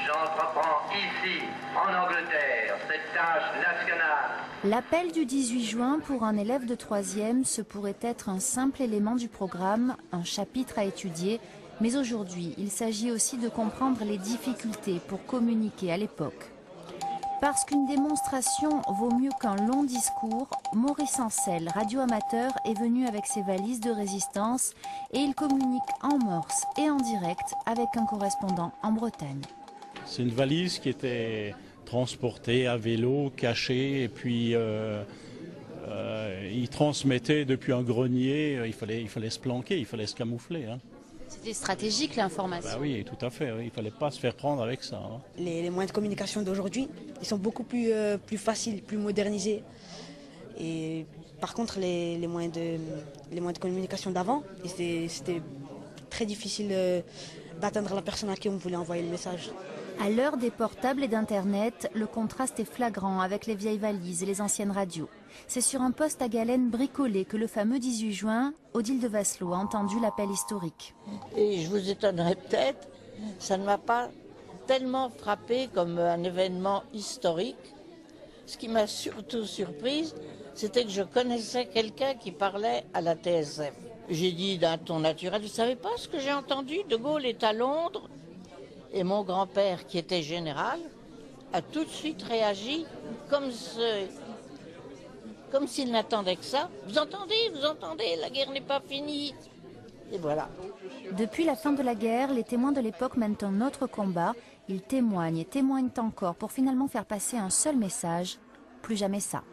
J'entreprends ici, en Angleterre, cette tâche nationale. L'appel du 18 juin pour un élève de 3e, ce pourrait être un simple élément du programme, un chapitre à étudier. Mais aujourd'hui, il s'agit aussi de comprendre les difficultés pour communiquer à l'époque. Parce qu'une démonstration vaut mieux qu'un long discours, Maurice Ancel, radioamateur, est venu avec ses valises de résistance et il communique en morse et en direct avec un correspondant en Bretagne. C'est une valise qui était transportée à vélo, cachée, et puis il transmettait depuis un grenier, il fallait se planquer, il fallait se camoufler. Hein. C'était stratégique l'information. Bah oui, tout à fait, oui. Il ne fallait pas se faire prendre avec ça. Hein. Les moyens de communication d'aujourd'hui, ils sont beaucoup plus faciles, plus modernisés. Et par contre, les moyens de communication d'avant, c'était très difficile d'atteindre la personne à qui on voulait envoyer le message. À l'heure des portables et d'Internet, le contraste est flagrant avec les vieilles valises et les anciennes radios. C'est sur un poste à galène bricolé que le fameux 18 juin, Odile de Vasselot a entendu l'appel historique. Et je vous étonnerai peut-être, ça ne m'a pas tellement frappé comme un événement historique. Ce qui m'a surtout surprise, c'était que je connaissais quelqu'un qui parlait à la TSF. J'ai dit d'un ton naturel, vous ne savez pas ce que j'ai entendu? De Gaulle est à Londres. Et mon grand-père, qui était général, a tout de suite réagi comme s'il n'attendait que ça. Vous entendez, la guerre n'est pas finie. Et voilà. Depuis la fin de la guerre, les témoins de l'époque mènent un autre combat. Ils témoignent et témoignent encore pour finalement faire passer un seul message, plus jamais ça.